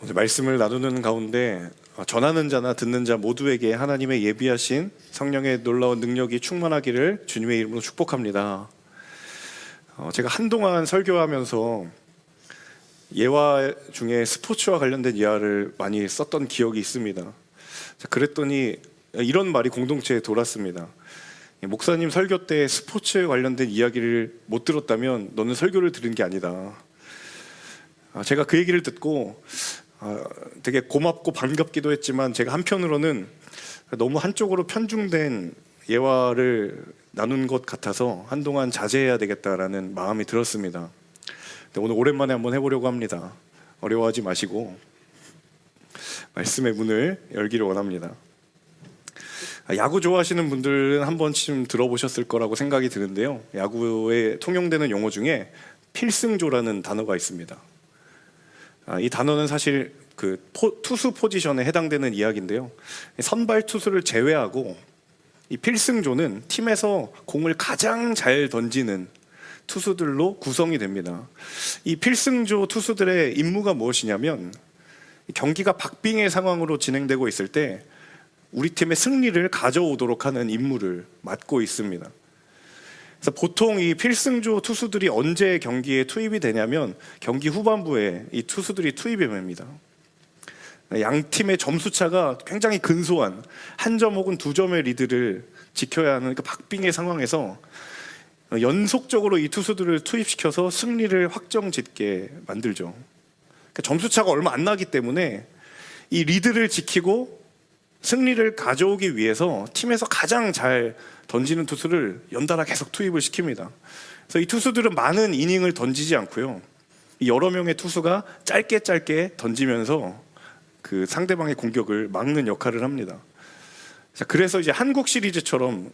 오늘 말씀을 나누는 가운데 전하는 자나 듣는 자 모두에게 하나님의 예비하신 성령의 놀라운 능력이 충만하기를 주님의 이름으로 축복합니다. 제가 한동안 설교하면서 예화 중에 스포츠와 관련된 예화를 많이 썼던 기억이 있습니다. 그랬더니 이런 말이 공동체에 돌았습니다. 목사님 설교 때 스포츠에 관련된 이야기를 못 들었다면 너는 설교를 들은 게 아니다. 제가 그 얘기를 듣고 되게 고맙고 반갑기도 했지만 제가 한편으로는 너무 한쪽으로 편중된 예화를 나눈 것 같아서 한동안 자제해야 되겠다라는 마음이 들었습니다. 오늘 오랜만에 한번 해보려고 합니다. 어려워하지 마시고 말씀의 문을 열기를 원합니다. 야구 좋아하시는 분들은 한 번쯤 들어보셨을 거라고 생각이 드는데요, 야구에 통용되는 용어 중에 필승조라는 단어가 있습니다. 이 단어는 사실 그 투수 포지션에 해당되는 이야기인데요, 선발 투수를 제외하고 이 필승조는 팀에서 공을 가장 잘 던지는 투수들로 구성이 됩니다. 이 필승조 투수들의 임무가 무엇이냐면, 경기가 박빙의 상황으로 진행되고 있을 때 우리 팀의 승리를 가져오도록 하는 임무를 맡고 있습니다. 그래서 보통 이 필승조 투수들이 언제 경기에 투입이 되냐면 경기 후반부에 이 투수들이 투입이 됩니다. 양 팀의 점수차가 굉장히 근소한 한 점 혹은 두 점의 리드를 지켜야 하는 그 박빙의 상황에서 연속적으로 이 투수들을 투입시켜서 승리를 확정짓게 만들죠. 그러니까 점수차가 얼마 안 나기 때문에 이 리드를 지키고 승리를 가져오기 위해서 팀에서 가장 잘 던지는 투수를 연달아 계속 투입을 시킵니다. 그래서 이 투수들은 많은 이닝을 던지지 않고요, 여러 명의 투수가 짧게 던지면서 그 상대방의 공격을 막는 역할을 합니다. 그래서 이제 한국 시리즈처럼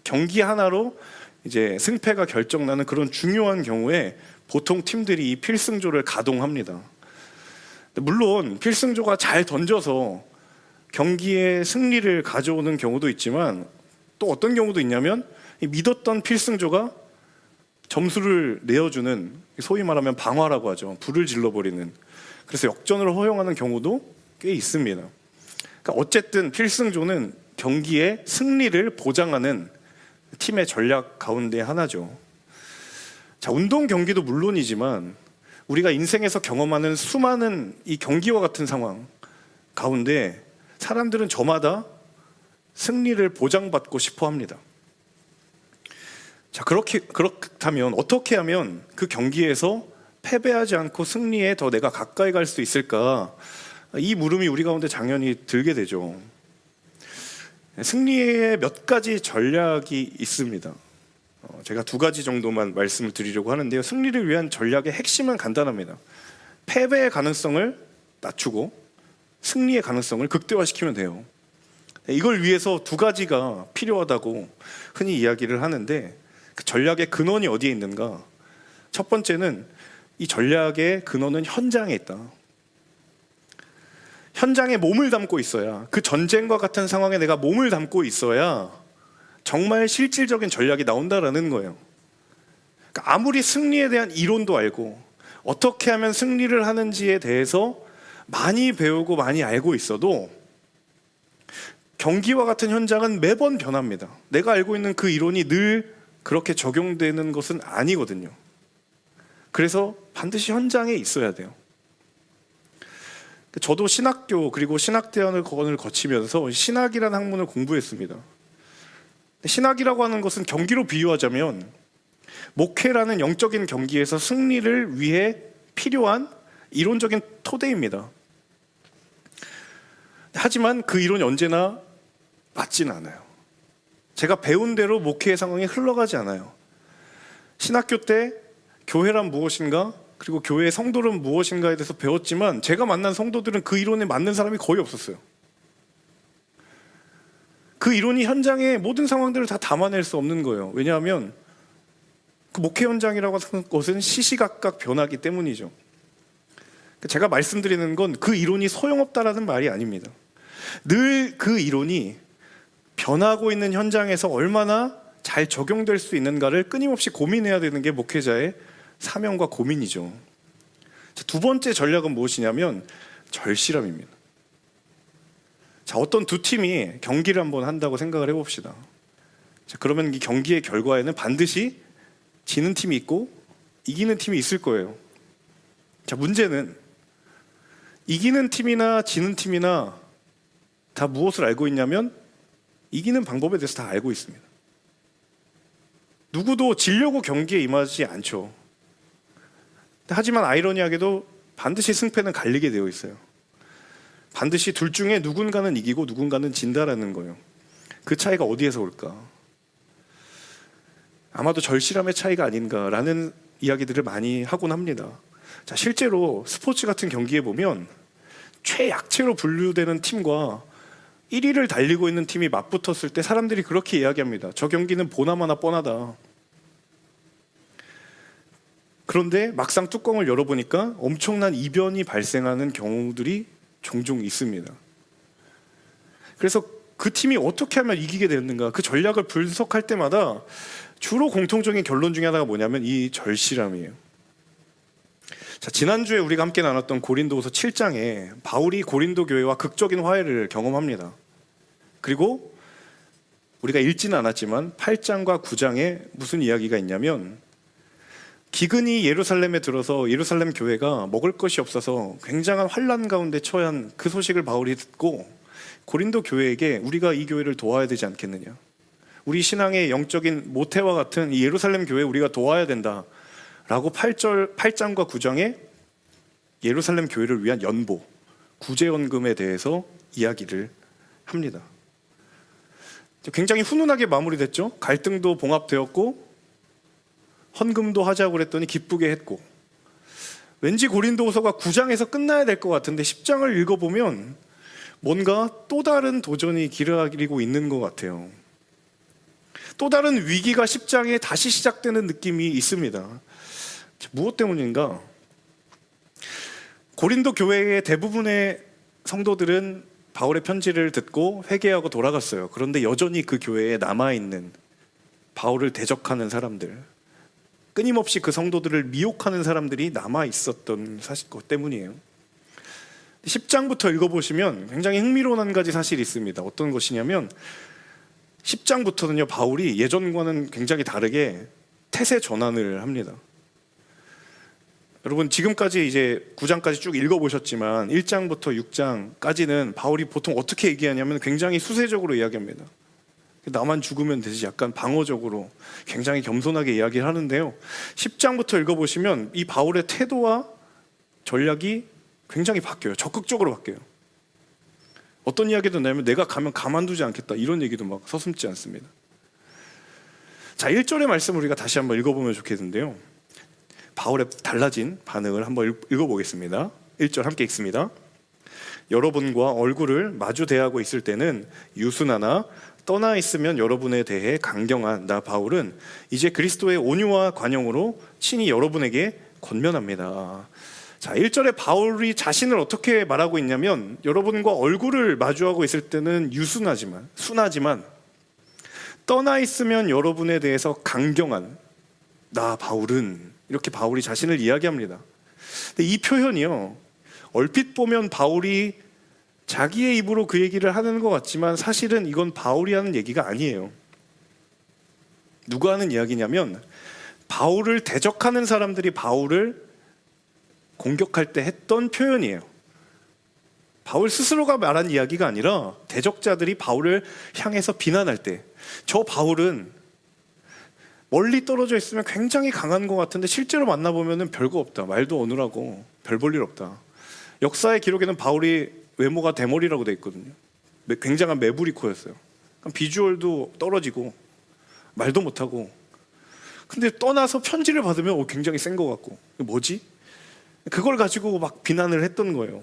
경기 하나로 이제 승패가 결정나는 그런 중요한 경우에 보통 팀들이 이 필승조를 가동합니다. 물론 필승조가 잘 던져서 경기에 승리를 가져오는 경우도 있지만, 또 어떤 경우도 있냐면 믿었던 필승조가 점수를 내어주는, 소위 말하면 방화라고 하죠, 불을 질러버리는, 그래서 역전을 허용하는 경우도 꽤 있습니다. 그러니까 어쨌든 필승조는 경기의 승리를 보장하는 팀의 전략 가운데 하나죠. 운동 경기도 물론이지만 우리가 인생에서 경험하는 수많은 이 경기와 같은 상황 가운데 사람들은 저마다 승리를 보장받고 싶어 합니다. 그렇다면 어떻게 하면 그 경기에서 패배하지 않고 승리에 더 내가 가까이 갈 수 있을까? 이 물음이 우리 가운데 당연히 들게 되죠. 승리에 몇 가지 전략이 있습니다. 제가 두 가지 정도만 말씀을 드리려고 하는데요, 승리를 위한 전략의 핵심은 간단합니다. 패배의 가능성을 낮추고 승리의 가능성을 극대화시키면 돼요. 이걸 위해서 두 가지가 필요하다고 흔히 이야기를 하는데, 그 전략의 근원이 어디에 있는가? 첫 번째는 이 전략의 근원은 현장에 있다. 현장에 몸을 담고 있어야, 그 전쟁과 같은 상황에 내가 몸을 담고 있어야 정말 실질적인 전략이 나온다라는 거예요. 그러니까 아무리 승리에 대한 이론도 알고 어떻게 하면 승리를 하는지에 대해서 많이 배우고 많이 알고 있어도 경기와 같은 현장은 매번 변합니다. 내가 알고 있는 그 이론이 늘 그렇게 적용되는 것은 아니거든요. 그래서 반드시 현장에 있어야 돼요. 저도 신학교 그리고 신학대학을 거치면서 신학이라는 학문을 공부했습니다. 신학이라고 하는 것은 경기로 비유하자면 목회라는 영적인 경기에서 승리를 위해 필요한 이론적인 토대입니다. 하지만 그 이론이 언제나 맞지는 않아요. 제가 배운 대로 목회의 상황이 흘러가지 않아요. 신학교 때 교회란 무엇인가, 그리고 교회의 성도는 무엇인가에 대해서 배웠지만 제가 만난 성도들은 그 이론에 맞는 사람이 거의 없었어요. 그 이론이 현장의 모든 상황들을 다 담아낼 수 없는 거예요. 왜냐하면 그 목회 현장이라고 하는 것은 시시각각 변하기 때문이죠. 제가 말씀드리는 건 그 이론이 소용없다라는 말이 아닙니다. 늘 그 이론이 변하고 있는 현장에서 얼마나 잘 적용될 수 있는가를 끊임없이 고민해야 되는 게 목회자의 사명과 고민이죠. 두 번째 전략은 무엇이냐면 절실함입니다. 자, 어떤 두 팀이 경기를 한번 한다고 생각을 해봅시다. 자, 그러면 이 경기의 결과에는 반드시 지는 팀이 있고 이기는 팀이 있을 거예요. 자, 문제는 이기는 팀이나 지는 팀이나 다 무엇을 알고 있냐면 이기는 방법에 대해서 다 알고 있습니다. 누구도 지려고 경기에 임하지 않죠. 하지만 아이러니하게도 반드시 승패는 갈리게 되어 있어요. 반드시 둘 중에 누군가는 이기고 누군가는 진다라는 거예요. 그 차이가 어디에서 올까? 아마도 절실함의 차이가 아닌가라는 이야기들을 많이 하곤 합니다. 자, 실제로 스포츠 같은 경기에 보면 최약체로 분류되는 팀과 1위를 달리고 있는 팀이 맞붙었을 때 사람들이 그렇게 이야기합니다. 저 경기는 보나마나 뻔하다. 그런데 막상 뚜껑을 열어보니까 엄청난 이변이 발생하는 경우들이 종종 있습니다. 그래서 그 팀이 어떻게 하면 이기게 되는가, 그 전략을 분석할 때마다 주로 공통적인 결론 중에 하나가 뭐냐면 이 절실함이에요. 자, 지난주에 우리가 함께 나눴던 고린도후서 7장에 바울이 고린도 교회와 극적인 화해를 경험합니다. 그리고 우리가 읽지는 않았지만 8장과 9장에 무슨 이야기가 있냐면 기근이 예루살렘에 들어서 예루살렘 교회가 먹을 것이 없어서 굉장한 환난 가운데 처한 그 소식을 바울이 듣고 고린도 교회에게 우리가 이 교회를 도와야 되지 않겠느냐, 우리 신앙의 영적인 모태와 같은 이 예루살렘 교회 우리가 도와야 된다 라고 8장과 9장에 예루살렘 교회를 위한 연보, 구제연금에 대해서 이야기를 합니다. 굉장히 훈훈하게 마무리됐죠. 갈등도 봉합되었고 헌금도 하자고 그랬더니 기쁘게 했고, 왠지 고린도후서가 9장에서 끝나야 될 것 같은데 10장을 읽어보면 뭔가 또 다른 도전이 기다리고 있는 것 같아요. 또 다른 위기가 10장에 다시 시작되는 느낌이 있습니다. 무엇 때문인가? 고린도 교회의 대부분의 성도들은 바울의 편지를 듣고 회개하고 돌아갔어요. 그런데 여전히 그 교회에 남아있는 바울을 대적하는 사람들, 끊임없이 그 성도들을 미혹하는 사람들이 남아있었던 것 때문이에요. 10장부터 읽어보시면 굉장히 흥미로운 한 가지 사실이 있습니다. 어떤 것이냐면 10장부터는요, 바울이 예전과는 굉장히 다르게 태세 전환을 합니다. 여러분, 지금까지 이제 9장까지 쭉 읽어보셨지만 1장부터 6장까지는 바울이 보통 어떻게 얘기하냐면 굉장히 수세적으로 이야기합니다. 나만 죽으면 되지, 약간 방어적으로 굉장히 겸손하게 이야기를 하는데요, 10장부터 읽어보시면 이 바울의 태도와 전략이 굉장히 바뀌어요. 적극적으로 바뀌어요. 어떤 이야기도 나면 내가 가면 가만두지 않겠다, 이런 얘기도 막 서슴지 않습니다. 자, 1절의 말씀을 우리가 다시 한번 읽어보면 좋겠는데요, 바울의 달라진 반응을 한번 읽어보겠습니다. 1절 함께 읽습니다. 여러분과 얼굴을 마주 대하고 있을 때는 유순하나 떠나 있으면 여러분에 대해 강경한 나 바울은 이제 그리스도의 온유와 관용으로 친히 여러분에게 권면합니다. 자, 1절에 바울이 자신을 어떻게 말하고 있냐면 여러분과 얼굴을 마주하고 있을 때는 유순하지만 순하지만 떠나 있으면 여러분에 대해서 강경한 나 바울은, 이렇게 바울이 자신을 이야기합니다. 근데 이 표현이요, 얼핏 보면 바울이 자기의 입으로 그 얘기를 하는 것 같지만 사실은 이건 바울이 하는 얘기가 아니에요. 누가 하는 이야기냐면 바울을 대적하는 사람들이 바울을 공격할 때 했던 표현이에요. 바울 스스로가 말한 이야기가 아니라 대적자들이 바울을 향해서 비난할 때, 저 바울은 멀리 떨어져 있으면 굉장히 강한 것 같은데 실제로 만나보면 별거 없다, 말도 어눌하고 별 볼 일 없다. 역사의 기록에는 바울이 외모가 대머리라고 돼 있거든요. 굉장한 매부리코였어요. 비주얼도 떨어지고 말도 못하고, 근데 떠나서 편지를 받으면 굉장히 센 것 같고, 뭐지? 그걸 가지고 막 비난을 했던 거예요.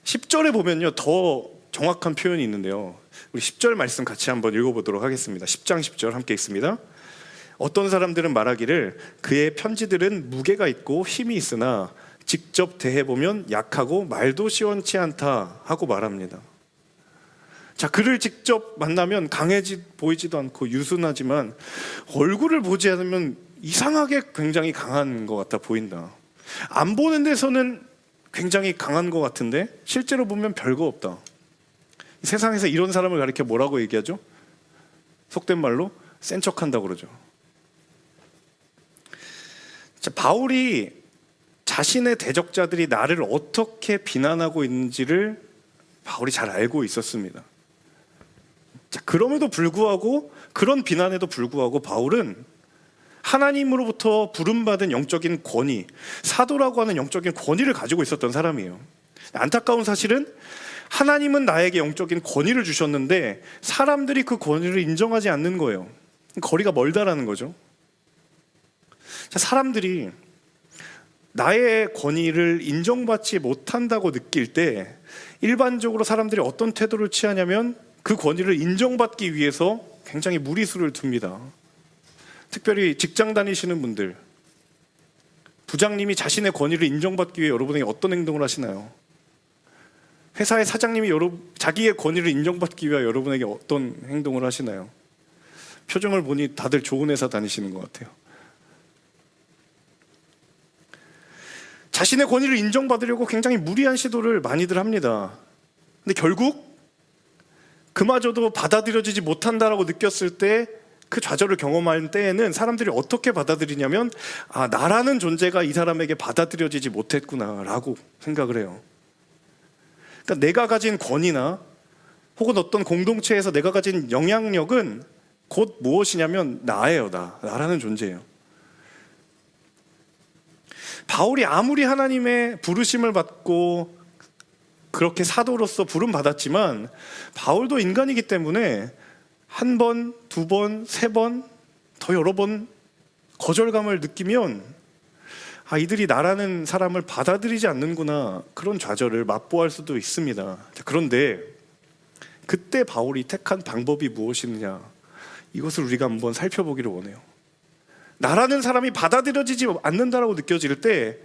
10절에 보면요, 더 정확한 표현이 있는데요, 우리 10절 말씀 같이 한번 읽어보도록 하겠습니다. 10장 10절 함께 읽습니다. 어떤 사람들은 말하기를 그의 편지들은 무게가 있고 힘이 있으나 직접 대해보면 약하고 말도 시원치 않다 하고 말합니다. 자, 그를 직접 만나면 보이지도 않고 유순하지만 얼굴을 보지 않으면 이상하게 굉장히 강한 것 같아 보인다. 안 보는 데서는 굉장히 강한 것 같은데 실제로 보면 별거 없다. 세상에서 이런 사람을 가리켜 뭐라고 얘기하죠? 속된 말로 센 척한다고 그러죠. 자, 바울이 자신의 대적자들이 나를 어떻게 비난하고 있는지를 바울이 잘 알고 있었습니다. 자, 그럼에도 불구하고, 그런 비난에도 불구하고 바울은 하나님으로부터 부름받은 영적인 권위, 사도라고 하는 영적인 권위를 가지고 있었던 사람이에요. 안타까운 사실은 하나님은 나에게 영적인 권위를 주셨는데 사람들이 그 권위를 인정하지 않는 거예요. 거리가 멀다라는 거죠. 자, 사람들이 나의 권위를 인정받지 못한다고 느낄 때 일반적으로 사람들이 어떤 태도를 취하냐면 그 권위를 인정받기 위해서 굉장히 무리수를 둡니다. 특별히 직장 다니시는 분들, 부장님이 자신의 권위를 인정받기 위해 여러분에게 어떤 행동을 하시나요? 회사의 사장님이 자기의 권위를 인정받기 위해 여러분에게 어떤 행동을 하시나요? 표정을 보니 다들 좋은 회사 다니시는 것 같아요. 자신의 권위를 인정받으려고 굉장히 무리한 시도를 많이들 합니다. 근데 결국 그마저도 받아들여지지 못한다라고 느꼈을 때, 그 좌절을 경험할 때에는 사람들이 어떻게 받아들이냐면, 아, 나라는 존재가 이 사람에게 받아들여지지 못했구나라고 생각을 해요. 그러니까 내가 가진 권위나 혹은 어떤 공동체에서 내가 가진 영향력은 곧 무엇이냐면 나예요. 나라는 존재예요. 바울이 아무리 하나님의 부르심을 받고 그렇게 사도로서 부름 받았지만 바울도 인간이기 때문에 한 번, 두 번, 세 번, 더 여러 번 거절감을 느끼면 아, 이들이 나라는 사람을 받아들이지 않는구나, 그런 좌절을 맛보할 수도 있습니다. 그런데 그때 바울이 택한 방법이 무엇이느냐, 이것을 우리가 한번 살펴보기를 원해요. 나라는 사람이 받아들여지지 않는다라고 느껴질 때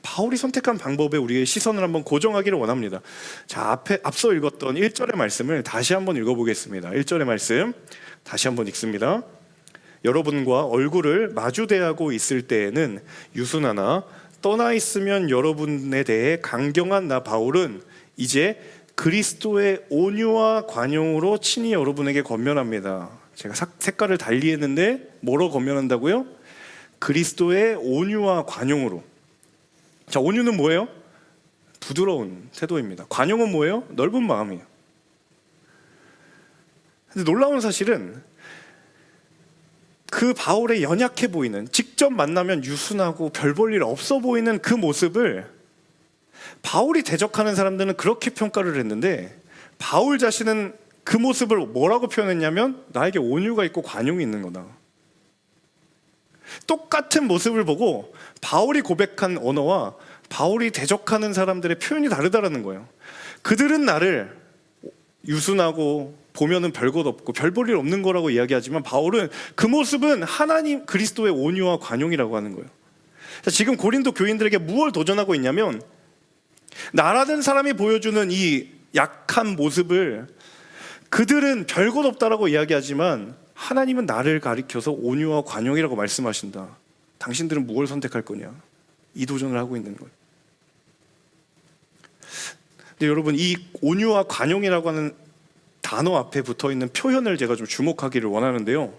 바울이 선택한 방법에 우리의 시선을 한번 고정하기를 원합니다. 자, 앞서 읽었던 1절의 말씀을 다시 한번 읽어보겠습니다. 1절의 말씀 다시 한번 읽습니다. 여러분과 얼굴을 마주대하고 있을 때에는 유순하나 떠나 있으면 여러분에 대해 강경한 나 바울은 이제 그리스도의 온유와 관용으로 친히 여러분에게 권면합니다. 제가 색깔을 달리 했는데 뭐로 권면한다고요? 그리스도의 온유와 관용으로. 자, 온유는 뭐예요? 부드러운 태도입니다. 관용은 뭐예요? 넓은 마음이에요. 근데 놀라운 사실은 그 바울의 연약해 보이는, 직접 만나면 유순하고 별 볼 일 없어 보이는 그 모습을 바울이 대적하는 사람들은 그렇게 평가를 했는데 바울 자신은 그 모습을 뭐라고 표현했냐면 나에게 온유가 있고 관용이 있는 거다. 똑같은 모습을 보고 바울이 고백한 언어와 바울이 대적하는 사람들의 표현이 다르다라는 거예요. 그들은 나를 유순하고 보면은 별것 없고 별 볼 일 없는 거라고 이야기하지만 바울은 그 모습은 하나님 그리스도의 온유와 관용이라고 하는 거예요. 지금 고린도 교인들에게 무엇을 도전하고 있냐면 나라는 사람이 보여주는 이 약한 모습을 그들은 별것 없다라고 이야기하지만 하나님은 나를 가리켜서 온유와 관용이라고 말씀하신다. 당신들은 무엇을 선택할 거냐? 이 도전을 하고 있는 거예요. 근데 여러분, 이 온유와 관용이라고 하는 단어 앞에 붙어있는 표현을 제가 좀 주목하기를 원하는데요.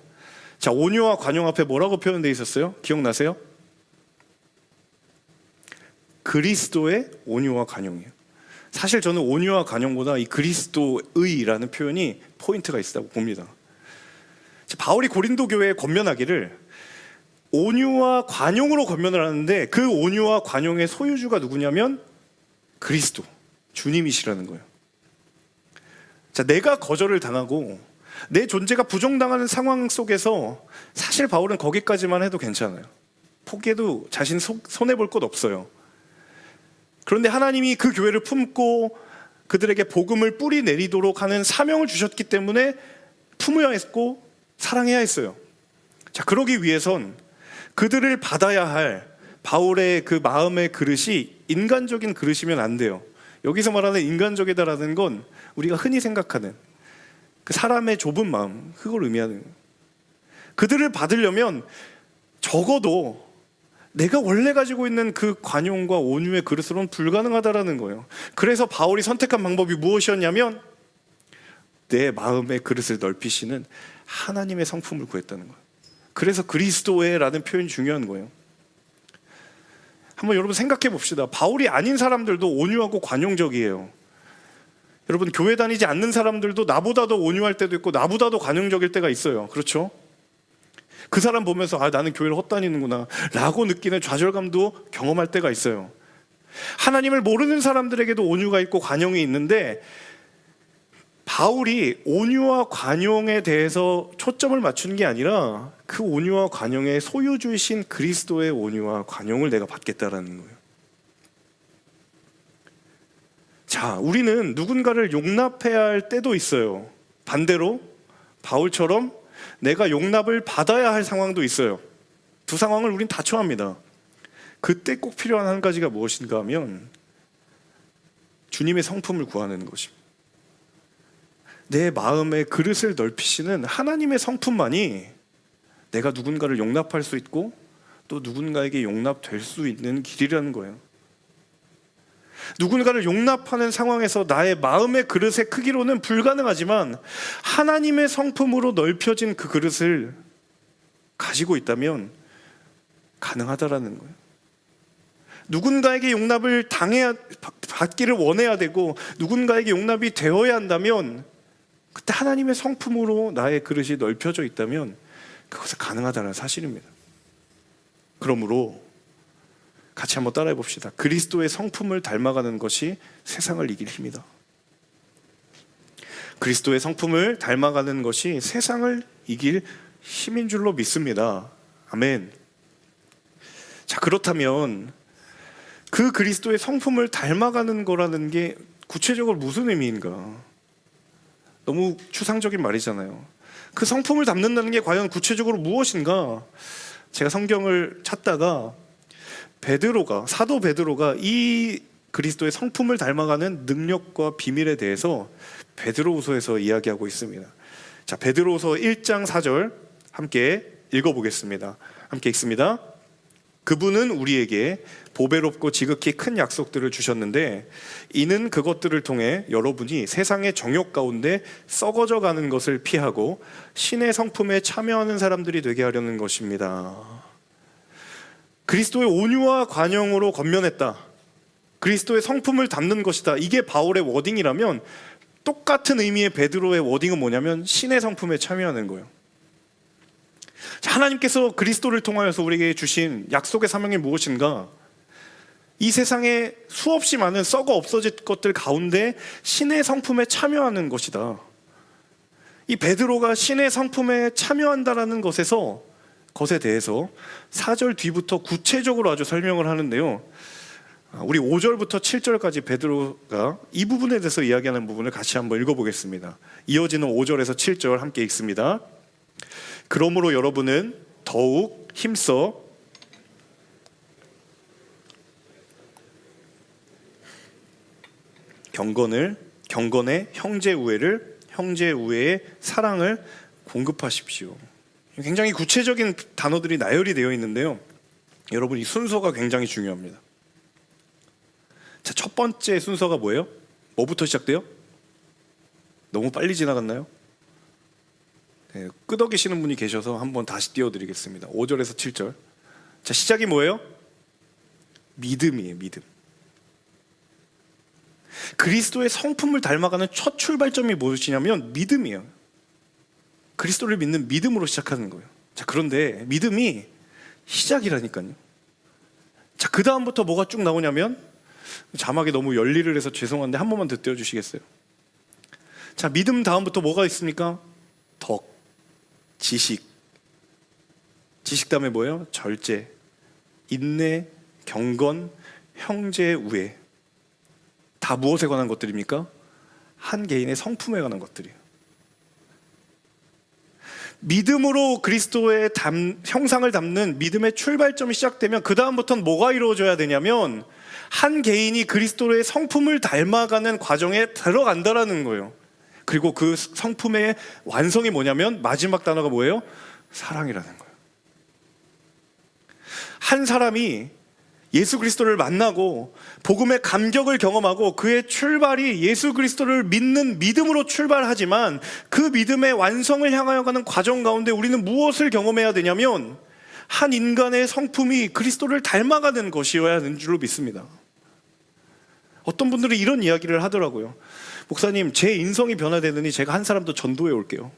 자, 온유와 관용 앞에 뭐라고 표현되어 있었어요? 기억나세요? 그리스도의 온유와 관용이에요. 사실 저는 온유와 관용보다 이 그리스도의라는 표현이 포인트가 있다고 봅니다. 바울이 고린도 교회에 권면하기를 온유와 관용으로 권면을 하는데 그 온유와 관용의 소유주가 누구냐면 그리스도, 주님이시라는 거예요. 자, 내가 거절을 당하고 내 존재가 부정당하는 상황 속에서 사실 바울은 거기까지만 해도 괜찮아요. 포기해도 자신 손해볼 것 없어요. 그런데 하나님이 그 교회를 품고 그들에게 복음을 뿌리 내리도록 하는 사명을 주셨기 때문에 품어야 했고 사랑해야 했어요. 자, 그러기 위해선 그들을 받아야 할 바울의 그 마음의 그릇이 인간적인 그릇이면 안 돼요. 여기서 말하는 인간적이다라는 건 우리가 흔히 생각하는 그 사람의 좁은 마음, 그걸 의미하는 거예요. 그들을 받으려면 적어도 내가 원래 가지고 있는 그 관용과 온유의 그릇으로는 불가능하다라는 거예요. 그래서 바울이 선택한 방법이 무엇이었냐면 내 마음의 그릇을 넓히시는 하나님의 성품을 구했다는 거예요. 그래서 그리스도의라는 표현이 중요한 거예요. 한번 여러분 생각해 봅시다. 바울이 아닌 사람들도 온유하고 관용적이에요. 여러분 교회 다니지 않는 사람들도 나보다도 온유할 때도 있고 나보다도 관용적일 때가 있어요. 그렇죠? 그 사람 보면서 나는 교회를 헛다니는구나 라고 느끼는 좌절감도 경험할 때가 있어요. 하나님을 모르는 사람들에게도 온유가 있고 관용이 있는데 바울이 온유와 관용에 대해서 초점을 맞추는 게 아니라 그 온유와 관용의 소유주이신 그리스도의 온유와 관용을 내가 받겠다라는 거예요. 자, 우리는 누군가를 용납해야 할 때도 있어요. 반대로 바울처럼 내가 용납을 받아야 할 상황도 있어요. 두 상황을 우린 다 처합니다. 그때 꼭 필요한 한 가지가 무엇인가 하면 주님의 성품을 구하는 것입니다. 내 마음의 그릇을 넓히시는 하나님의 성품만이 내가 누군가를 용납할 수 있고 또 누군가에게 용납될 수 있는 길이라는 거예요. 누군가를 용납하는 상황에서 나의 마음의 그릇의 크기로는 불가능하지만 하나님의 성품으로 넓혀진 그 그릇을 가지고 있다면 가능하다라는 거예요. 누군가에게 용납을 받기를 원해야 되고 누군가에게 용납이 되어야 한다면 그때 하나님의 성품으로 나의 그릇이 넓혀져 있다면 그것은 가능하다는 사실입니다. 그러므로 같이 한번 따라해 봅시다. 그리스도의 성품을 닮아가는 것이 세상을 이길 힘이다. 그리스도의 성품을 닮아가는 것이 세상을 이길 힘인 줄로 믿습니다. 아멘. 자, 그렇다면 그 그리스도의 성품을 닮아가는 거라는 게 구체적으로 무슨 의미인가? 너무 추상적인 말이잖아요. 그 성품을 담는다는 게 과연 구체적으로 무엇인가? 제가 성경을 찾다가 사도 베드로가 이 그리스도의 성품을 닮아가는 능력과 비밀에 대해서 베드로후서에서 이야기하고 있습니다. 자, 베드로후서 1장 4절 함께 읽어보겠습니다. 함께 읽습니다. 그분은 우리에게 보배롭고 지극히 큰 약속들을 주셨는데 이는 그것들을 통해 여러분이 세상의 정욕 가운데 썩어져 가는 것을 피하고 신의 성품에 참여하는 사람들이 되게 하려는 것입니다. 그리스도의 온유와 관용으로 권면했다. 그리스도의 성품을 담는 것이다. 이게 바울의 워딩이라면 똑같은 의미의 베드로의 워딩은 뭐냐면 신의 성품에 참여하는 거예요. 하나님께서 그리스도를 통하여서 우리에게 주신 약속의 사명이 무엇인가? 이 세상에 수없이 많은 썩어 없어질 것들 가운데 신의 성품에 참여하는 것이다. 이 베드로가 신의 성품에 참여한다라는 것에 대해서 4절 뒤부터 구체적으로 아주 설명을 하는데요. 우리 5절부터 7절까지 베드로가 이 부분에 대해서 이야기하는 부분을 같이 한번 읽어보겠습니다. 이어지는 5절에서 7절 함께 읽습니다. 그러므로 여러분은 더욱 힘써 경건의 형제 우애를, 형제 우애의 사랑을 공급하십시오. 굉장히 구체적인 단어들이 나열이 되어 있는데요. 여러분, 이 순서가 굉장히 중요합니다. 자, 첫 번째 순서가 뭐예요? 뭐부터 시작돼요? 너무 빨리 지나갔나요? 네, 끄덕이시는 분이 계셔서 한번 다시 띄워드리겠습니다. 5절에서 7절. 자, 시작이 뭐예요? 믿음이에요. 믿음. 그리스도의 성품을 닮아가는 첫 출발점이 무엇이냐면 믿음이에요. 그리스도를 믿는 믿음으로 시작하는 거예요. 자, 그런데 믿음이 시작이라니까요. 자, 그 다음부터 뭐가 쭉 나오냐면, 자막이 너무 열일을 해서 죄송한데 한 번만 더 띄워주시겠어요? 자, 믿음 다음부터 뭐가 있습니까? 덕, 지식 다음에 뭐예요? 절제, 인내, 경건, 형제 우애. 다 무엇에 관한 것들입니까? 한 개인의 성품에 관한 것들이에요. 믿음으로 그리스도의 형상을 담는 믿음의 출발점이 시작되면 그 다음부터는 뭐가 이루어져야 되냐면 한 개인이 그리스도의 성품을 닮아가는 과정에 들어간다라는 거예요. 그리고 그 성품의 완성이 뭐냐면 마지막 단어가 뭐예요? 사랑이라는 거예요. 한 사람이 예수 그리스도를 만나고 복음의 감격을 경험하고 그의 출발이 예수 그리스도를 믿는 믿음으로 출발하지만 그 믿음의 완성을 향하여 가는 과정 가운데 우리는 무엇을 경험해야 되냐면 한 인간의 성품이 그리스도를 닮아가는 것이어야 하는 줄로 믿습니다. 어떤 분들은 이런 이야기를 하더라고요. 목사님, 제 인성이 변화되느니 제가 한 사람 더 전도해 올게요.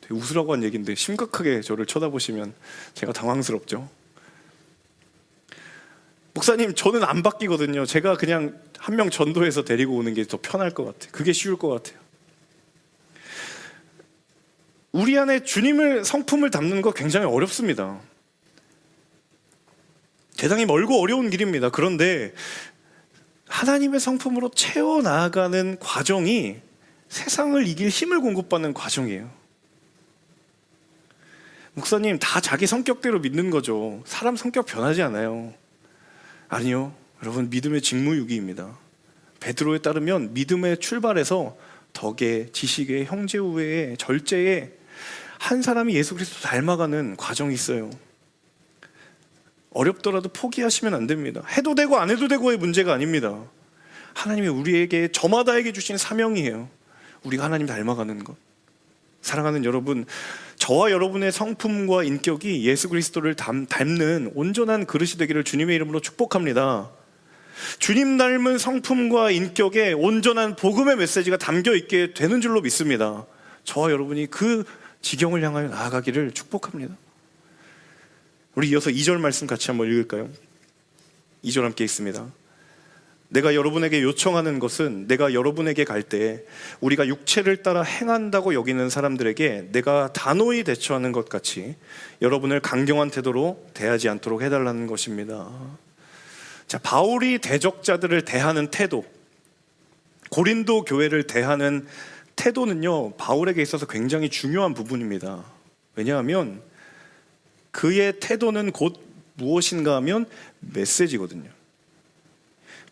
되게 웃으라고 한 얘기인데 심각하게 저를 쳐다보시면 제가 당황스럽죠. 목사님, 저는 안 바뀌거든요. 제가 그냥 한 명 전도해서 데리고 오는 게 더 편할 것 같아요. 그게 쉬울 것 같아요. 우리 안에 주님을 성품을 담는 거 굉장히 어렵습니다. 대단히 멀고 어려운 길입니다. 그런데 하나님의 성품으로 채워나가는 과정이 세상을 이길 힘을 공급받는 과정이에요. 목사님, 다 자기 성격대로 믿는 거죠. 사람 성격 변하지 않아요. 아니요, 여러분, 믿음의 직무유기입니다. 베드로에 따르면 믿음의 출발에서 덕에, 지식에, 형제 우애에, 절제에 한 사람이 예수 그리스도 닮아가는 과정이 있어요. 어렵더라도 포기하시면 안 됩니다. 해도 되고 안 해도 되고의 문제가 아닙니다. 하나님이 우리에게 저마다에게 주신 사명이에요. 우리가 하나님 닮아가는 것. 사랑하는 여러분, 저와 여러분의 성품과 인격이 예수 그리스도를 닮는 온전한 그릇이 되기를 주님의 이름으로 축복합니다. 주님 닮은 성품과 인격에 온전한 복음의 메시지가 담겨 있게 되는 줄로 믿습니다. 저와 여러분이 그 지경을 향하여 나아가기를 축복합니다. 우리 이어서 2절 말씀 같이 한번 읽을까요? 2절 함께 읽습니다. 내가 여러분에게 요청하는 것은 내가 여러분에게 갈 때 우리가 육체를 따라 행한다고 여기는 사람들에게 내가 단호히 대처하는 것 같이 여러분을 강경한 태도로 대하지 않도록 해달라는 것입니다. 자, 바울이 대적자들을 대하는 태도, 고린도 교회를 대하는 태도는요, 바울에게 있어서 굉장히 중요한 부분입니다. 왜냐하면 그의 태도는 곧 무엇인가 하면 메시지거든요.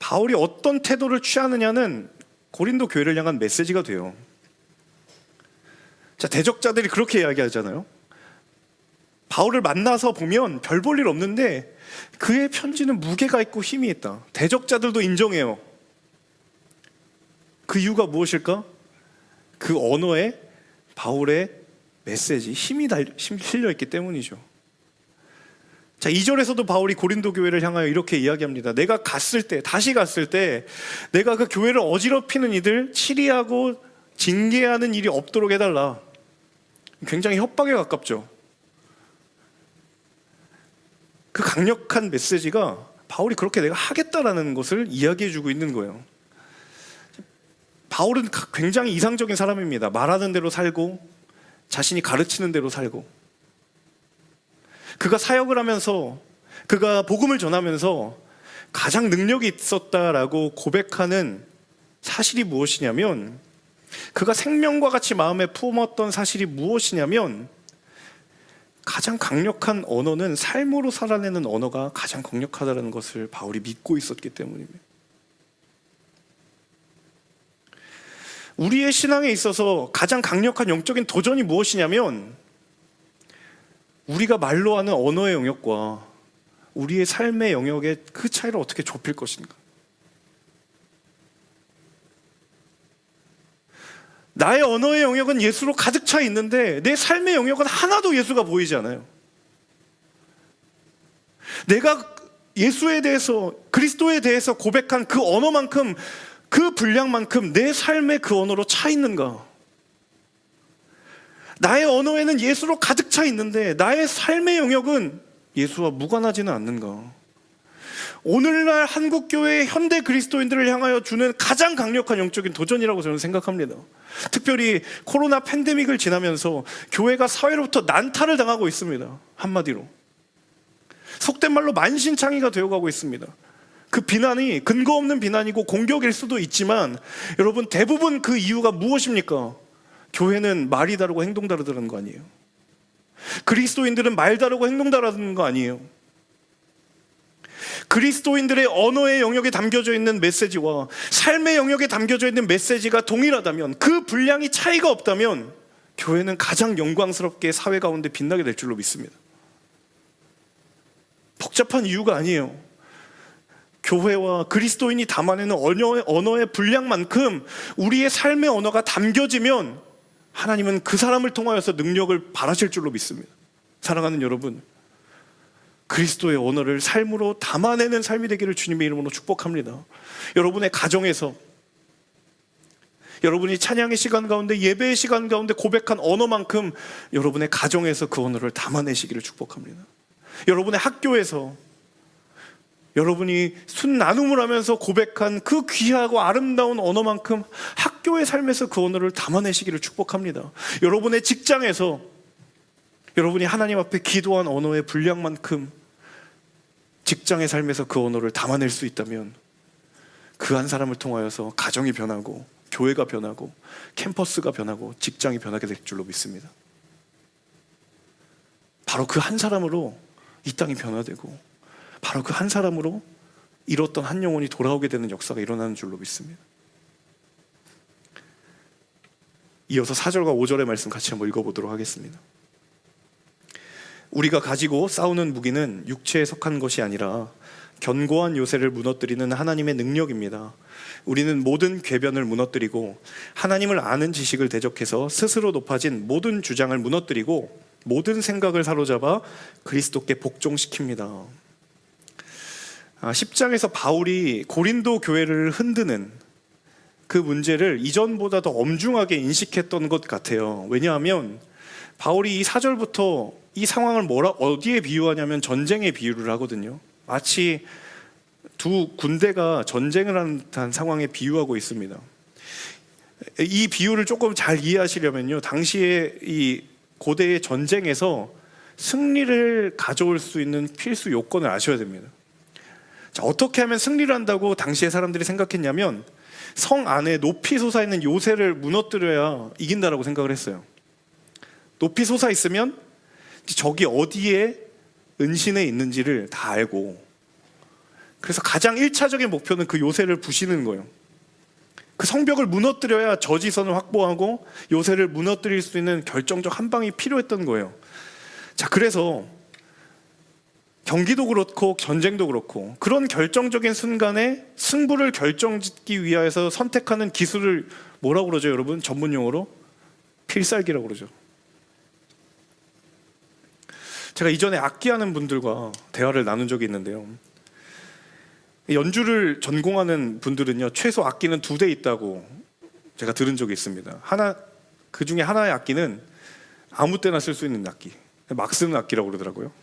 바울이 어떤 태도를 취하느냐는 고린도 교회를 향한 메시지가 돼요. 자, 대적자들이 그렇게 이야기하잖아요. 바울을 만나서 보면 별 볼 일 없는데 그의 편지는 무게가 있고 힘이 있다. 대적자들도 인정해요. 그 이유가 무엇일까? 그 언어에 바울의 메시지, 힘이 실려있기 때문이죠. 자, 2절에서도 바울이 고린도 교회를 향하여 이렇게 이야기합니다. 내가 갔을 때, 다시 갔을 때 내가 그 교회를 어지럽히는 이들 치리하고 징계하는 일이 없도록 해달라. 굉장히 협박에 가깝죠. 그 강력한 메시지가 바울이 그렇게 내가 하겠다라는 것을 이야기해주고 있는 거예요. 바울은 굉장히 이상적인 사람입니다. 말하는 대로 살고 자신이 가르치는 대로 살고, 그가 사역을 하면서 그가 복음을 전하면서 가장 능력이 있었다라고 고백하는 사실이 무엇이냐면, 그가 생명과 같이 마음에 품었던 사실이 무엇이냐면, 가장 강력한 언어는 삶으로 살아내는 언어가 가장 강력하다는 것을 바울이 믿고 있었기 때문입니다. 우리의 신앙에 있어서 가장 강력한 영적인 도전이 무엇이냐면, 우리가 말로 하는 언어의 영역과 우리의 삶의 영역의 그 차이를 어떻게 좁힐 것인가. 나의 언어의 영역은 예수로 가득 차 있는데 내 삶의 영역은 하나도 예수가 보이지 않아요. 내가 예수에 대해서, 그리스도에 대해서 고백한 그 언어만큼, 그 분량만큼 내 삶의 그 언어로 차 있는가? 나의 언어에는 예수로 가득 차 있는데 나의 삶의 영역은 예수와 무관하지는 않는가? 오늘날 한국교회의 현대 그리스도인들을 향하여 주는 가장 강력한 영적인 도전이라고 저는 생각합니다. 특별히 코로나 팬데믹을 지나면서 교회가 사회로부터 난타를 당하고 있습니다. 한마디로 속된 말로 만신창이가 되어가고 있습니다. 그 비난이 근거 없는 비난이고 공격일 수도 있지만, 여러분, 대부분 그 이유가 무엇입니까? 교회는 말이 다르고 행동 다르다는 거 아니에요? 그리스도인들은 말 다르고 행동 다르다는 거 아니에요? 그리스도인들의 언어의 영역에 담겨져 있는 메시지와 삶의 영역에 담겨져 있는 메시지가 동일하다면, 그 분량이 차이가 없다면 교회는 가장 영광스럽게 사회 가운데 빛나게 될 줄로 믿습니다. 복잡한 이유가 아니에요. 교회와 그리스도인이 담아내는 언어의 분량만큼 우리의 삶의 언어가 담겨지면 하나님은 그 사람을 통하여서 능력을 발하실 줄로 믿습니다. 사랑하는 여러분, 그리스도의 언어를 삶으로 담아내는 삶이 되기를 주님의 이름으로 축복합니다. 여러분의 가정에서, 여러분이 찬양의 시간 가운데, 예배의 시간 가운데 고백한 언어만큼 여러분의 가정에서 그 언어를 담아내시기를 축복합니다. 여러분의 학교에서 여러분이 순 나눔을 하면서 고백한 그 귀하고 아름다운 언어만큼 학교의 삶에서 그 언어를 담아내시기를 축복합니다. 여러분의 직장에서 여러분이 하나님 앞에 기도한 언어의 분량만큼 직장의 삶에서 그 언어를 담아낼 수 있다면 그 한 사람을 통하여서 가정이 변하고 교회가 변하고 캠퍼스가 변하고 직장이 변하게 될 줄로 믿습니다. 바로 그 한 사람으로 이 땅이 변화되고 바로 그 한 사람으로 잃었던 한 영혼이 돌아오게 되는 역사가 일어나는 줄로 믿습니다. 이어서 4절과 5절의 말씀 같이 한번 읽어보도록 하겠습니다. 우리가 가지고 싸우는 무기는 육체에 속한 것이 아니라 견고한 요새를 무너뜨리는 하나님의 능력입니다. 우리는 모든 궤변을 무너뜨리고 하나님을 아는 지식을 대적해서 스스로 높아진 모든 주장을 무너뜨리고 모든 생각을 사로잡아 그리스도께 복종시킵니다. 10장에서 바울이 고린도 교회를 흔드는 그 문제를 이전보다 더 엄중하게 인식했던 것 같아요. 왜냐하면 바울이 이 4절부터 이 상황을 어디에 비유하냐면 전쟁에 비유를 하거든요. 마치 두 군대가 전쟁을 하는 듯한 상황에 비유하고 있습니다. 이 비유를 조금 잘 이해하시려면요, 당시에 이 고대의 전쟁에서 승리를 가져올 수 있는 필수 요건을 아셔야 됩니다. 자, 어떻게 하면 승리를 한다고 당시의 사람들이 생각했냐면 성 안에 높이 솟아있는 요새를 무너뜨려야 이긴다라고 생각을 했어요. 높이 솟아있으면 적이 어디에 은신해 있는지를 다 알고, 그래서 가장 1차적인 목표는 그 요새를 부시는 거예요. 그 성벽을 무너뜨려야 저지선을 확보하고 요새를 무너뜨릴 수 있는 결정적 한 방이 필요했던 거예요. 자, 그래서 경기도 그렇고 전쟁도 그렇고 그런 결정적인 순간에 승부를 결정짓기 위하여서 선택하는 기술을 뭐라고 그러죠, 여러분? 전문 용어로 필살기라고 그러죠. 제가 이전에 악기하는 분들과 대화를 나눈 적이 있는데요, 연주를 전공하는 분들은요, 최소 악기는 2대 있다고 제가 들은 적이 있습니다. 그 중에 하나의 악기는 아무 때나 쓸 수 있는 악기, 막 쓰는 악기라고 그러더라고요.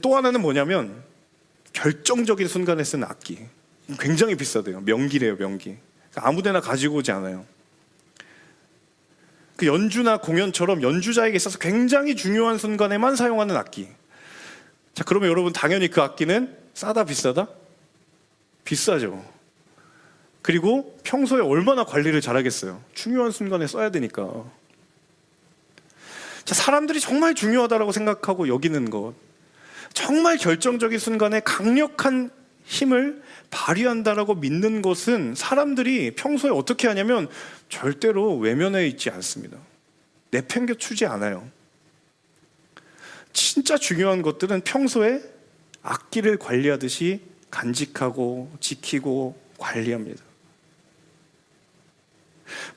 또 하나는 뭐냐면 결정적인 순간에 쓰는 악기, 굉장히 비싸대요. 명기래요, 명기. 아무 데나 가지고 오지 않아요. 그 연주나 공연처럼 연주자에게 있어서 굉장히 중요한 순간에만 사용하는 악기. 자, 그러면 여러분 당연히 그 악기는 싸다 비싸다? 비싸죠. 그리고 평소에 얼마나 관리를 잘하겠어요. 중요한 순간에 써야 되니까. 자, 사람들이 정말 중요하다고 생각하고 여기는 것, 정말 결정적인 순간에 강력한 힘을 발휘한다라고 믿는 것은 사람들이 평소에 어떻게 하냐면 절대로 외면해 있지 않습니다. 내팽개치지 않아요. 진짜 중요한 것들은 평소에 악기를 관리하듯이 간직하고 지키고 관리합니다.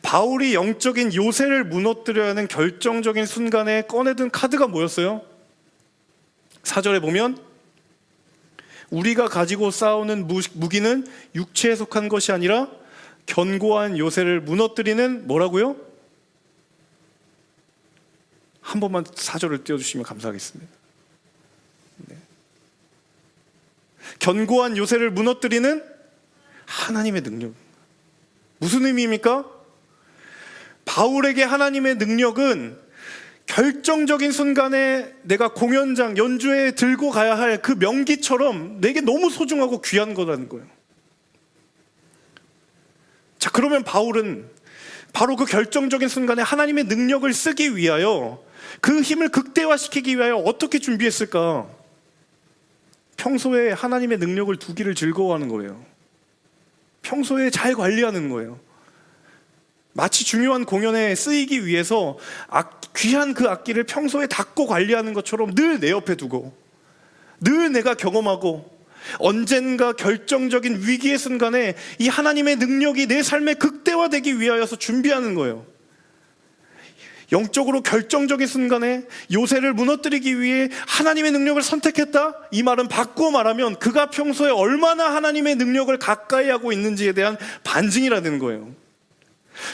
바울이 영적인 요새를 무너뜨려야 하는 결정적인 순간에 꺼내든 카드가 뭐였어요? 4절에 보면 우리가 가지고 싸우는 무기는 육체에 속한 것이 아니라 견고한 요새를 무너뜨리는 뭐라고요? 한 번만 4절을 띄워주시면 감사하겠습니다. 네. 견고한 요새를 무너뜨리는 하나님의 능력. 무슨 의미입니까? 바울에게 하나님의 능력은 결정적인 순간에 내가 공연장, 연주회에 들고 가야 할 그 명기처럼 내게 너무 소중하고 귀한 거라는 거예요. 자, 그러면 바울은 바로 그 결정적인 순간에 하나님의 능력을 쓰기 위하여, 그 힘을 극대화시키기 위하여 어떻게 준비했을까? 평소에 하나님의 능력을 두기를 즐거워하는 거예요. 평소에 잘 관리하는 거예요. 마치 중요한 공연에 쓰이기 위해서 귀한 그 악기를 평소에 닦고 관리하는 것처럼 늘 내 옆에 두고, 늘 내가 경험하고 언젠가 결정적인 위기의 순간에 이 하나님의 능력이 내 삶에 극대화되기 위하여서 준비하는 거예요. 영적으로 결정적인 순간에 요새를 무너뜨리기 위해 하나님의 능력을 선택했다? 이 말은 바꾸어 말하면 그가 평소에 얼마나 하나님의 능력을 가까이 하고 있는지에 대한 반증이라는 거예요.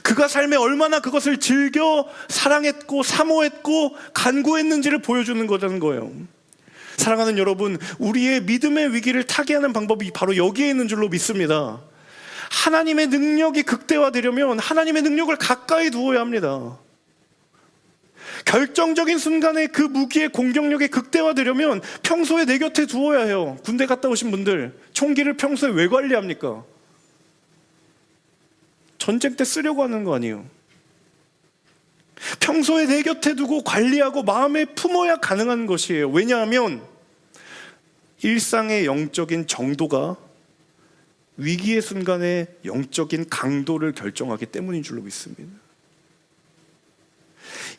그가 삶에 얼마나 그것을 즐겨 사랑했고 사모했고 간구했는지를 보여주는 거라는 거예요. 사랑하는 여러분, 우리의 믿음의 위기를 타개하는 방법이 바로 여기에 있는 줄로 믿습니다. 하나님의 능력이 극대화되려면 하나님의 능력을 가까이 두어야 합니다. 결정적인 순간에 그 무기의 공격력이 극대화되려면 평소에 내 곁에 두어야 해요. 군대 갔다 오신 분들, 총기를 평소에 왜 관리합니까? 전쟁 때 쓰려고 하는 거 아니에요. 평소에 내 곁에 두고 관리하고 마음에 품어야 가능한 것이에요. 왜냐하면 일상의 영적인 정도가 위기의 순간에 영적인 강도를 결정하기 때문인 줄로 믿습니다.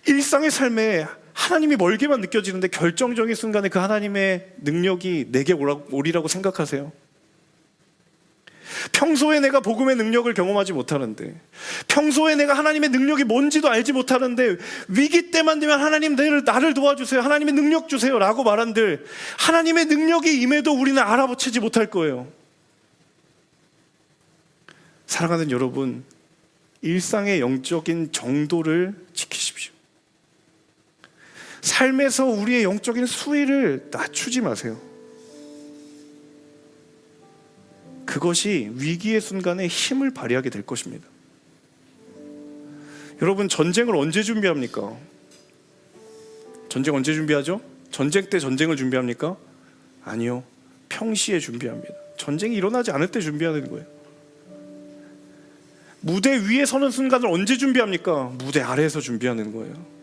일상의 삶에 하나님이 멀게만 느껴지는데 결정적인 순간에 그 하나님의 능력이 내게 오리라고 생각하세요? 평소에 내가 복음의 능력을 경험하지 못하는데, 평소에 내가 하나님의 능력이 뭔지도 알지 못하는데 위기 때만 되면 하나님 나를 도와주세요, 하나님의 능력 주세요 라고 말한들 하나님의 능력이 임해도 우리는 알아보지 못할 거예요. 사랑하는 여러분, 일상의 영적인 정도를 지키십시오. 삶에서 우리의 영적인 수위를 낮추지 마세요. 그것이 위기의 순간에 힘을 발휘하게 될 것입니다. 여러분, 전쟁을 언제 준비합니까? 전쟁 언제 준비하죠? 전쟁 때 전쟁을 준비합니까? 아니요, 평시에 준비합니다. 전쟁이 일어나지 않을 때 준비하는 거예요. 무대 위에 서는 순간을 언제 준비합니까? 무대 아래에서 준비하는 거예요.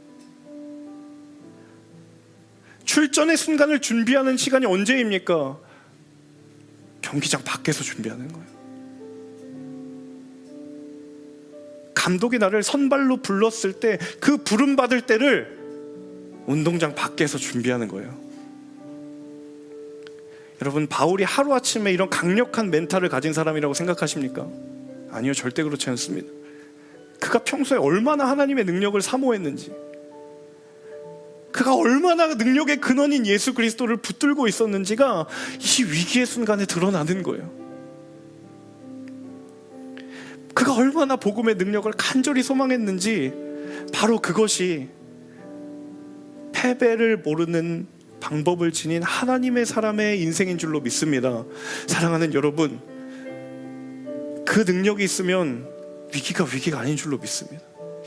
출전의 순간을 준비하는 시간이 언제입니까? 경기장 밖에서 준비하는 거예요. 감독이 나를 선발로 불렀을 때 그 부름받을 때를 운동장 밖에서 준비하는 거예요. 여러분, 바울이 하루아침에 이런 강력한 멘탈을 가진 사람이라고 생각하십니까? 아니요, 절대 그렇지 않습니다. 그가 평소에 얼마나 하나님의 능력을 사모했는지, 그가 얼마나 능력의 근원인 예수 그리스도를 붙들고 있었는지가 이 위기의 순간에 드러나는 거예요. 그가 얼마나 복음의 능력을 간절히 소망했는지, 바로 그것이 패배를 모르는 방법을 지닌 하나님의 사람의 인생인 줄로 믿습니다. 사랑하는 여러분, 그 능력이 있으면 위기가 아닌 줄로 믿습니다.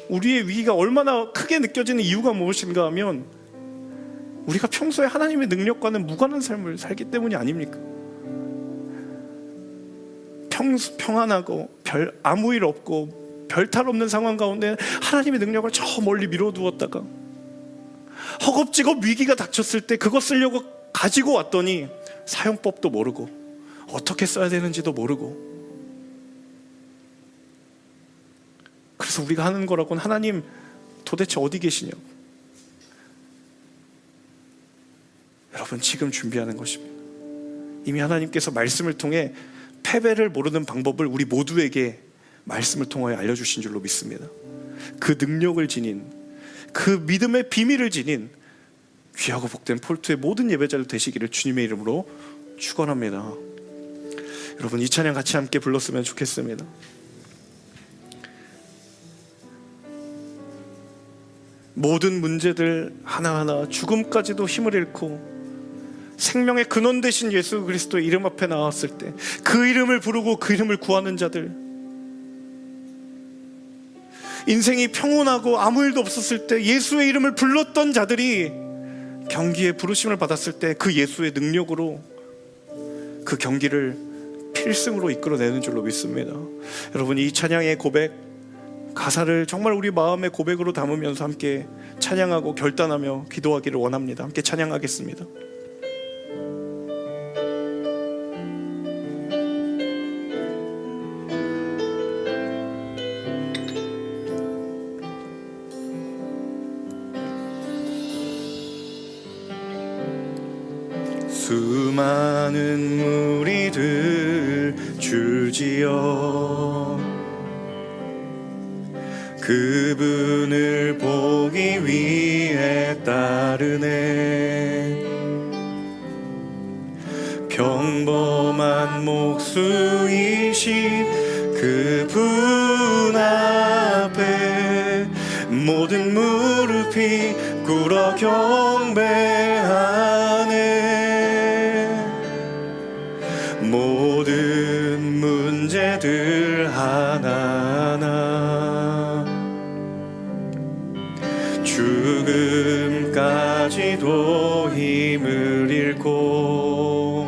우리의 위기가 얼마나 크게 느껴지는 이유가 무엇인가 하면 우리가 평소에 하나님의 능력과는 무관한 삶을 살기 때문이 아닙니까? 평안하고 아무 일 없고 별탈 없는 상황 가운데 하나님의 능력을 저 멀리 미뤄두었다가 허겁지겁 위기가 닥쳤을 때 그거 쓰려고 가지고 왔더니 사용법도 모르고 어떻게 써야 되는지도 모르고, 그래서 우리가 하는 거라고는 하나님 도대체 어디 계시냐고. 여러분, 지금 준비하는 것입니다. 이미 하나님께서 말씀을 통해 패배를 모르는 방법을 우리 모두에게 말씀을 통하여 알려주신 줄로 믿습니다. 그 능력을 지닌, 그 믿음의 비밀을 지닌 귀하고 복된 폴트의 모든 예배자들 되시기를 주님의 이름으로 축원합니다. 여러분, 이 찬양 같이 함께 불렀으면 좋겠습니다. 모든 문제들 하나하나, 죽음까지도 힘을 잃고 생명의 근원 되신 예수 그리스도의 이름 앞에 나왔을 때, 그 이름을 부르고 그 이름을 구하는 자들, 인생이 평온하고 아무 일도 없었을 때 예수의 이름을 불렀던 자들이 경기에 부르심을 받았을 때 그 예수의 능력으로 그 경기를 필승으로 이끌어내는 줄로 믿습니다. 여러분, 이 찬양의 고백, 가사를 정말 우리 마음의 고백으로 담으면서 함께 찬양하고 결단하며 기도하기를 원합니다. 함께 찬양하겠습니다. 수많은 무리들 줄지어 그분을 보기 위해 따르네. 평범한 목수이신 그분 앞에 모든 무릎이 꿇어 경배하네. 모든 문제들 하나하나 죽음까지도 힘을 잃고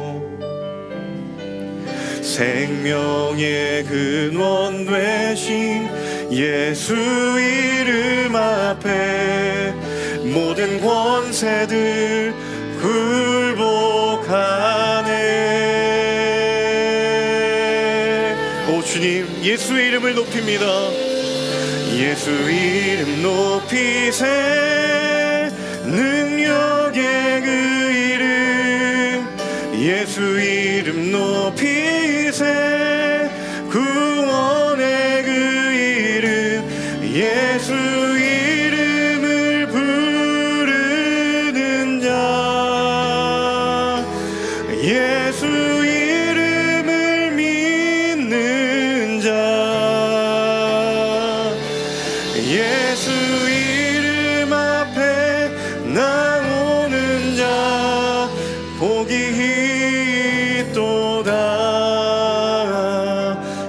생명의 근원 되신 예수 이름 앞에 모든 권세들 굴복하네. 오 주님, 예수의 이름을 높입니다. 예수 이름 높이세. 능력의 그 이름 예수 이름 높이세. 구원의 그 이름 예수 이름을 부르는 자 예수 이름을 믿는 자 예수 이름 앞에 나오는 자 복이 있도다.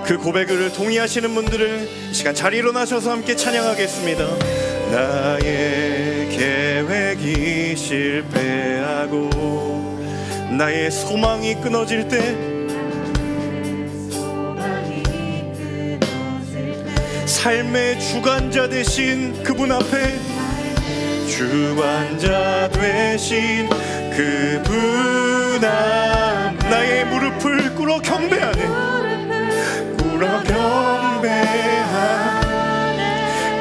그 고백을 동의하시는 분들은 이 시간 잘 일어나셔서 함께 찬양하겠습니다. 나의 계획이 실패하고 나의 소망이 끊어질 때 삶의 주관자 되신 그분 앞에 주관자 되신 그분 앞 나의 무릎을 꿇어 경배하네. 꿇어 경배하네.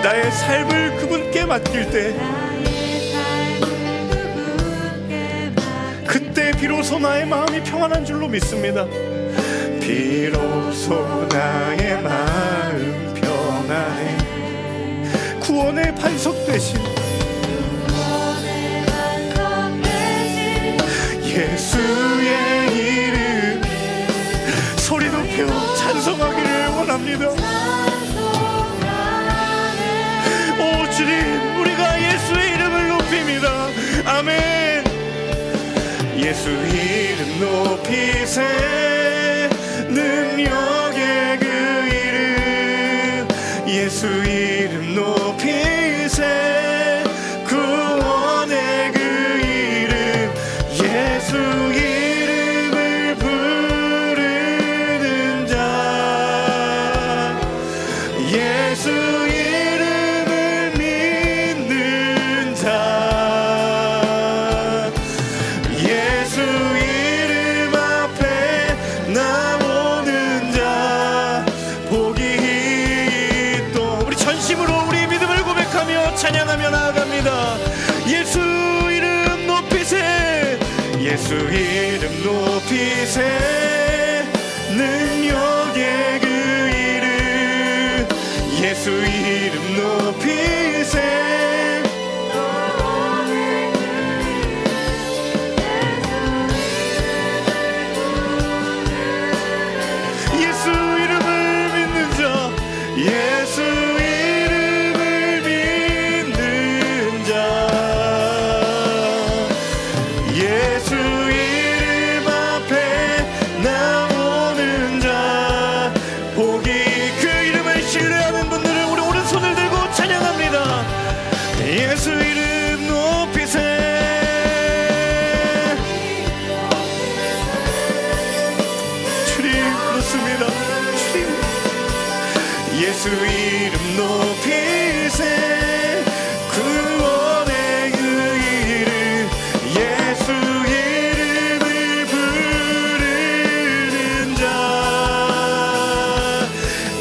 나의 삶을 그분께 맡길 때 그때 비로소 나의 마음이 평안한 줄로 믿습니다. 비로소 나의 마음 평안해. 구원의 반석 되신 예수의 이름 소리 높여 찬송하기를 원합니다. 오 주님, 우리가 예수의 이름을 높입니다. 아멘. 예수 이름 높이세. 능력의 그 이름 예수 이름 높이세. 구원의 그 이름 예수 이름을 부르는 자 예수 이름을 믿는 자 예수 이름 앞에 나오는 자 복이 있도. 우리 전심으로 우리 믿음을 고백하며 찬양하며 나아갑니다. 예수 이름 높이세. 예수 이름 높이세. 능력의 그 이름 예수 이름 높이세. 예수 이름을 믿는 자 예수 이름을 믿는 자 예수 이름 앞에 나오는 자 복이. 그 이름을 신뢰하는 분들은 우리 오른손을 들고 찬양합니다. 예수 이름 높이세. 주님 그렇습니다. 주님 예수 이름 높이세. 구원의 그 이름 예수 이름을 부르는 자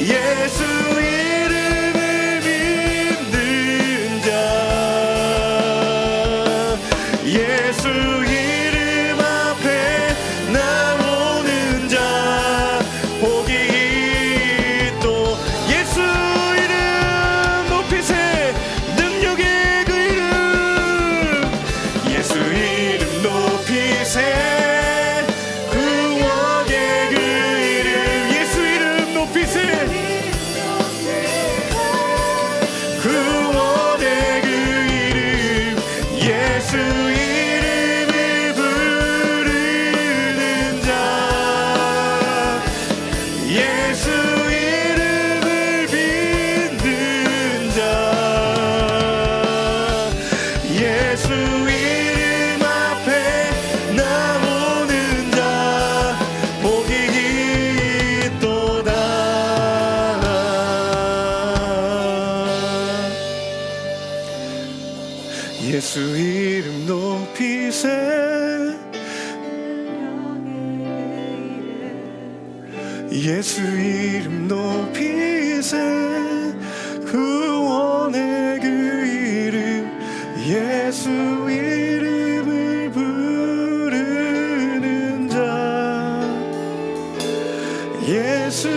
예수 이름을 믿는 자 예수 이름 앞에 예수 이름을 믿는 자, 예수 이름 앞에 나오는 자 복이 있도다. 예수 이름 높이세, 예수 이름 높이세, 구원의 그 이름, 예수 이름을 부르는 자, 예수